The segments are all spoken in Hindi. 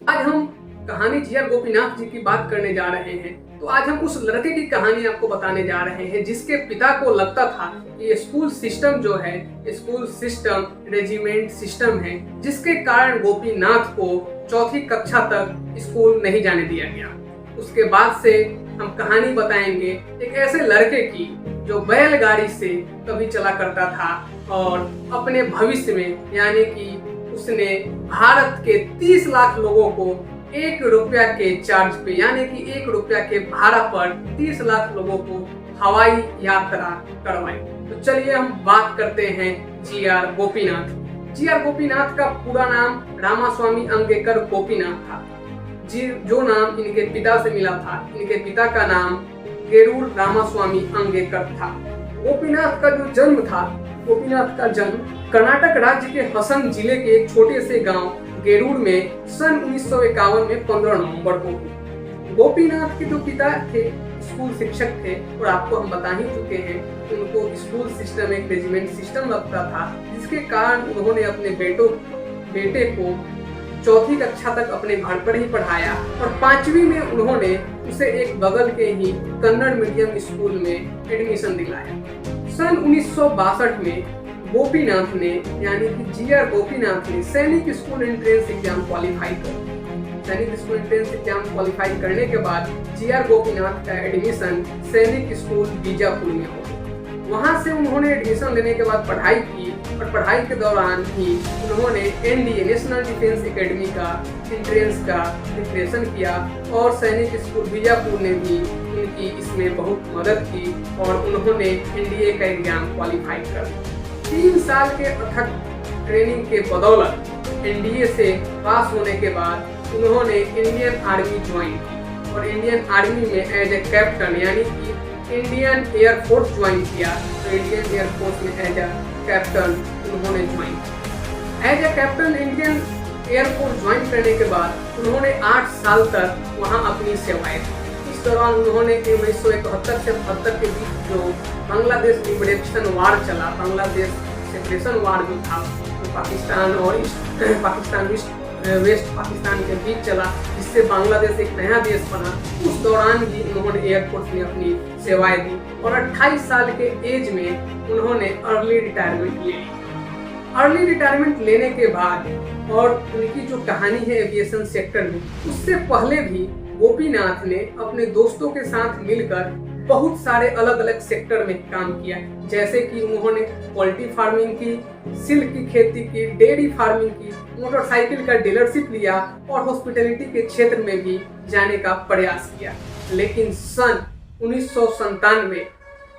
आज हम कहानी जी.आर. गोपीनाथ जी की बात करने जा रहे हैं। तो आज हम उस लड़के की कहानी आपको बताने जा रहे हैं जिसके पिता को लगता था कि स्कूल सिस्टम जो है, स्कूल सिस्टम रेजिमेंट सिस्टम है, जिसके कारण गोपीनाथ को चौथी कक्षा तक स्कूल नहीं जाने दिया गया। उसके बाद से हम कहानी बताएंगे एक ऐसे लड़के की जो बैलगाड़ी से कभी चला करता था और अपने भविष्य में यानी कि उसने भारत के 30 लाख लोगों को 1 रुपया के चार्ज पे यानी कि 1 रुपया के भाड़ा पर 30 लाख लोगों को हवाई यात्रा करवाई। तो चलिए हम बात करते हैं जी.आर. गोपीनाथ। जी.आर. गोपीनाथ का पूरा नाम रामास्वामी अंगेकर गोपीनाथ था, जो नाम इनके पिता से मिला था। इनके पिता का नाम गेरूर रामास्वामी अंगेकर था। गोपीनाथ का जो जन्म था, गोपीनाथ का जन्म कर्नाटक राज्य के हसन जिले के एक छोटे से गांव गेरूर में सन 1951 में 15 नवंबर को हुई। गोपीनाथ के जो पिता थे स्कूल शिक्षक थे और आपको हम बता ही चुके हैं उनको स्कूल सिस्टम एक रेजिमेंट सिस्टम लगता था, जिसके कारण उन्होंने अपने बेटे को चौथी कक्षा तक अपने घर पर ही पढ़ाया और 5वीं में उन्होंने उसे एक बगल के ही कन्नड़ मीडियम स्कूल में एडमिशन दिलाया। सन 1962 में गोपीनाथ ने यानी कि जी.आर. गोपीनाथ ने सैनिक स्कूल एंट्रेंस एग्जाम क्वालिफाई कर। सैनिक स्कूल एंट्रेंस एग्जाम क्वालिफाई करने के बाद जी.आर. गोपीनाथ का एडमिशन सैनिक स्कूल बीजापुर में हो। वहां से उन्होंने एडमिशन लेने के बाद पढ़ाई की और पढ़ाई के दौरान ही उन्होंने एनडीए नेशनल डिफेंस एकेडमी का एंट्रेंस का प्रिपरेशन किया और सैनिक स्कूल बीजापुर ने भी उनकी इसमें बहुत मदद की और उन्होंने एनडीए का एग्जाम क्वालिफाई कर 3 साल के अथक ट्रेनिंग के बदौलत एनडीए से पास होने के बाद उन्होंने इंडियन आर्मी ज्वाइन की और इंडियन आर्मी में एज ए कैप्टन यानी कि इंडियन एयरफोर्स ज्वाइन किया। तो इंडियन एयरफोर्स में एज ए कैप्टन उन्होंने ज्वाइन किया। As a captain Indian air force join करने के बाद उन्होंने 8 साल तक वहां अपनी सेवाएं दी। इस दौरान उन्होंने 1971 से 72 के बीच जो बांग्लादेश लिबरेशन वार चला, बांग्लादेश सेपरेशन वार जो था, तो पाकिस्तान और वेस्ट पाकिस्तान के बीच चला, जिससे बांग्लादेश एक नया देश बना। उस दौरान भी उन्होंने एयरफोर्स में अपनी सेवाएं दी और 28 साल के एज में उन्होंने अर्ली रिटायरमेंट ले ली। अर्ली रिटायरमेंट लेने के बाद और उनकी जो कहानी है एविएशन सेक्टर में, उससे पहले भी गोपीनाथ ने अपने दोस्तों के साथ मिलकर बहुत सारे अलग अलग सेक्टर में काम किया, जैसे कि उन्होंने पोल्ट्री फार्मिंग की, सिल्क की खेती की, डेयरी फार्मिंग की, मोटरसाइकिल का डीलरशिप लिया और हॉस्पिटैलिटी के क्षेत्र में भी जाने का प्रयास किया। लेकिन सन 1997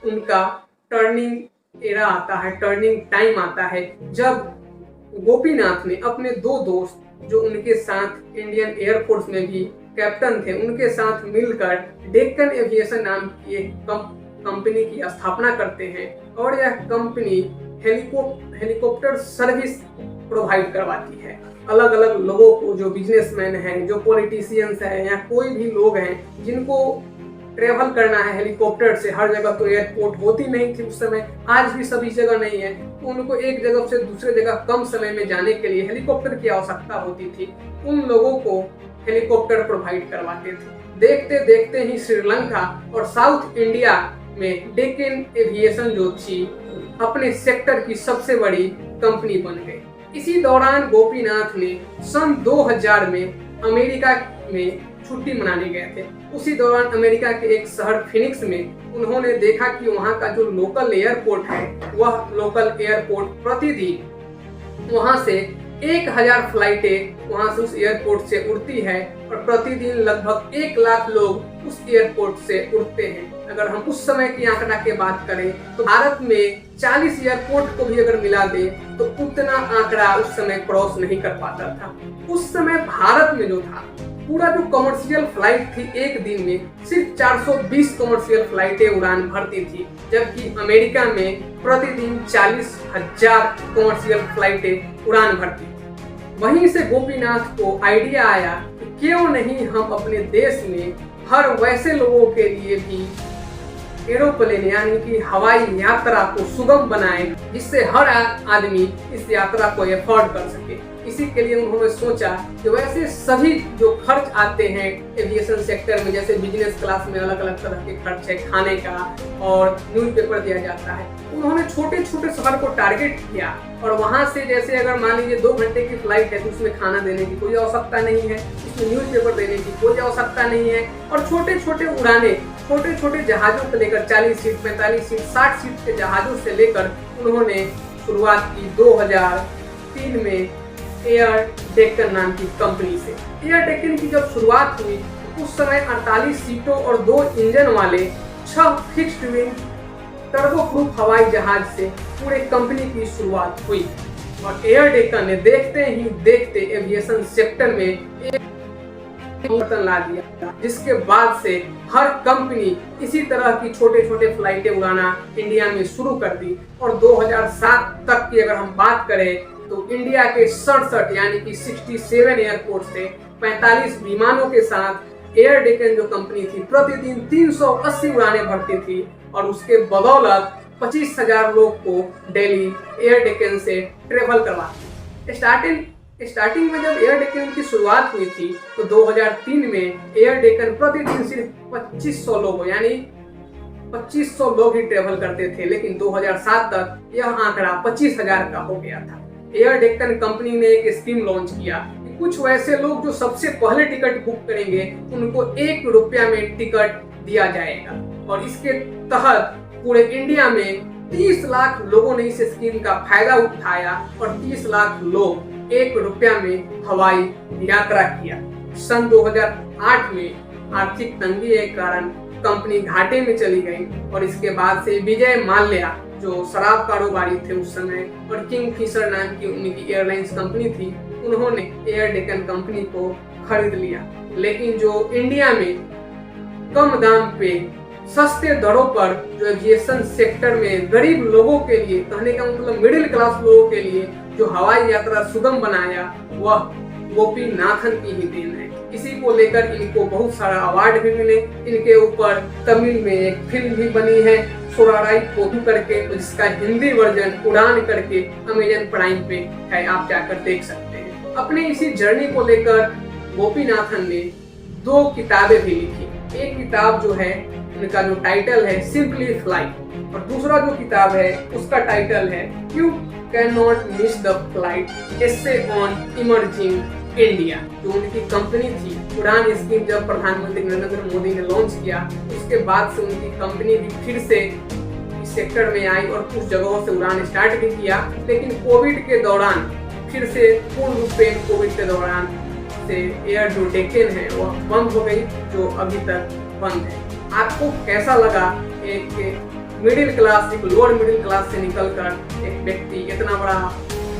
उनका टर्निंग एरा आता है, टर्निंग टाइम आता है, जब गोपीनाथ ने अपने 2 दोस्त जो उनके साथ इंडियन एयरफोर्स में भी कैप्टन थे, उनके साथ मिलकर डेक्कन एविएशन नाम की एक कंपनी की स्थापना करते हैं और यह कंपनी हेलीकॉप्टर सर्विस प्रोवाइड करवाती है अलग अलग लोगों को, जो बिजनेसमैन हैं, जो पॉलिटिशियंस हैं या कोई भी लोग हैं जिनको ट्रेवल करना है हेलीकॉप्टर से। हर जगह तो एयरपोर्ट होती नहीं थी उस समय, आज भी सभी जगह नहीं है, तो उनको एक जगह से दूसरे जगह कम समय में जाने के लिए हेलीकॉप्टर की आवश्यकता होती थी। उन लोगों को हेलीकॉप्टर प्रोवाइड करवाते थे। देखते देखते ही श्रीलंका और साउथ इंडिया में डेक्कन एविएशन जो थी अपने सेक्टर की सबसे बड़ी कंपनी बन गई। इसी दौरान गोपीनाथ ने सन 2000 में अमेरिका में छुट्टी मनाने गए थे। उसी दौरान अमेरिका के एक शहर फिनिक्स में उन्होंने देखा कि वहाँ का जो लोकल एयरपोर्ट है, वह लोकल एयरपोर्ट प्रतिदिन वहाँ से 1000 फ्लाइटें वहाँ से उस एयरपोर्ट से उड़ती है और प्रतिदिन लगभग 1 लाख लोग उस एयरपोर्ट से उड़ते हैं। अगर हम उस समय की आंकड़ा की बात करें तो भारत में 40 एयरपोर्ट को भी अगर मिला दे तो उतना आंकड़ा उस समय क्रॉस नहीं कर पाता था। उस समय भारत में जो था पूरा जो कमर्शियल फ्लाइट थी, एक दिन में सिर्फ 420 कमर्शियल फ्लाइटें उड़ान भरती थी, जबकि अमेरिका में प्रतिदिन 40,000 कमर्शियल फ्लाइटें उड़ान भरती थी। वहीं से गोपीनाथ को आइडिया आया कि क्यों नहीं हम अपने देश में हर वैसे लोगों के लिए भी एरोप्लेन यानी कि हवाई यात्रा को सुगम बनाए, जिससे हर आदमी इस यात्रा को एफोर्ड कर सके। इसी के लिए उन्होंने सोचा कि वैसे सभी जो खर्च आते हैं एविएशन सेक्टर में, जैसे बिजनेस क्लास में अलग अलग तरह के खर्च है, खाने का और न्यूज़पेपर दिया जाता है, उन्होंने छोटे छोटे शहर को टारगेट किया और वहां से जैसे अगर मान लीजिए 2 घंटे की फ्लाइट है तो उसमें खाना देने की कोई आवश्यकता नहीं है, उसमें न्यूज़पेपर देने की कोई आवश्यकता नहीं है और छोटे छोटे उड़ाने, छोटे छोटे जहाजों को लेकर 40 सीट, 45 सीट, 60 सीट के जहाजों से लेकर उन्होंने शुरुआत की 2003 में एयर डेक्कन नाम की कंपनी से। एयर डेक्कन की जब शुरुआत हुई उस समय 48 सीटों और 2 इंजन वाले 6 फिक्स्ड विंग टर्बोप्रूफ हवाई जहाज से पूरे कंपनी की शुरुआत हुई और एयर डेक्कन ने देखते ही देखते एविएशन सेक्टर में एक परिवर्तन ला दिया, जिसके बाद से हर कंपनी इसी तरह की छोटे छोटे फ्लाइटें उड़ाना इंडिया में शुरू कर दी और 2007 तक की अगर हम बात करें तो इंडिया के 67 यानी कि 67 एयरपोर्ट से 45 विमानों के साथ एयर डेक्कन जो कंपनी थी प्रतिदिन 380 उड़ानें भरती थी और उसके बदौलत 25,000 लोग को डेली एयर डेक्कन से ट्रेवल करवाती। स्टार्टिंग में जब एयर डेक्कन की शुरुआत हुई थी तो 2003 में एयर डेक्कन प्रतिदिन सिर्फ 2500 लोग यानी 2500 लोग ही ट्रेवल करते थे, लेकिन 2007 तक यह आंकड़ा 25,000 का हो गया था। एयर डेक्कन कंपनी ने एक स्कीम लॉन्च किया कि कुछ वैसे लोग जो सबसे पहले टिकट बुक करेंगे उनको 1 रुपया में टिकट दिया जाएगा और इसके तहत पूरे इंडिया में 30 लाख लोगों ने इस स्कीम का फायदा उठाया और 30 लाख लोग 1 रुपया में हवाई यात्रा किया। सन 2008 में आर्थिक तंगी के कारण कंपनी घाटे में चली गई और इसके बाद से विजय माल्या जो शराब कारोबारी थे उस समय और किंगफिशर नाम की उनकी एयरलाइंस कंपनी थी, उन्होंने एयर डेक्कन कंपनी को खरीद लिया। लेकिन जो इंडिया में कम दाम पे सस्ते दरों पर जो एविएशन सेक्टर में गरीब लोगों के लिए, कहने का मतलब मिडिल क्लास लोगों के लिए जो हवाई यात्रा सुगम बनाया वह गोपीनाथन की ही देन है। इसी को लेकर इनको बहुत सारा अवार्ड भी मिले। इनके ऊपर तमिल में एक फिल्म भी बनी है सोराराई पोथू करके, जिसका हिंदी वर्जन उड़ान करके अमेजन प्राइम पे है, आप जाकर देख सकते हैं। अपने इसी जर्नी को लेकर गोपीनाथन ने 2 किताबें भी लिखी। एक किताब जो है उनका जो टाइटल है सिंपली फ्लाई और दूसरा जो किताब है उसका टाइटल है you can not miss the flight essay on emerging India. जो उनकी कंपनी थी उड़ान स्कीम जब प्रधानमंत्री नरेंद्र मोदी ने लॉन्च किया उसके बाद से उनकी कंपनी भी फिर से इस सेक्टर में आई और कुछ जगहों से उड़ान स्टार्ट भी किया, लेकिन कोविड के दौरान फिर से पूर्ण रूप से कोविड के दौरान से एयर जो डेक्कन है वह बंद हो गई, जो अभी तक बंद है। आपको कैसा लगा एक मिडिल क्लास, एक लोअर मिडिल क्लास से निकलकर एक व्यक्ति इतना बड़ा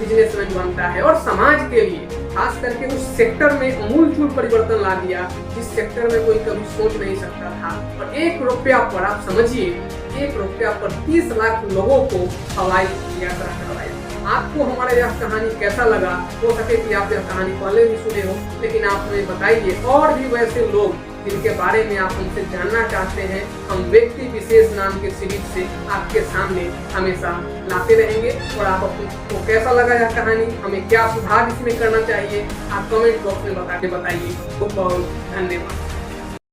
बिजनेसमैन बनता है और समाज के लिए खास करके उस सेक्टर में अमूलचूल परिवर्तन ला दिया जिस सेक्टर में कोई कभी सोच नहीं सकता था। और 1 रुपया पर आप समझिए 1 रुपया पर 30 लाख लोगों को हवाई यात्रा करवाई। आपको हमारा यह कहानी कैसा लगा? हो सके कि आप यह कहानी पहले भी सुने हो, लेकिन आप हमें बताइए। और भी वैसे लोग जिनके बारे में आप हमसे जानना चाहते हैं, हम व्यक्ति विशेष नाम के सीरीज से आपके सामने हमेशा लाते रहेंगे। और आपको कैसा लगा यह कहानी, हमें क्या सुधार इसमें करना चाहिए, आप कमेंट बॉक्स में बताइए। बहुत बहुत धन्यवाद।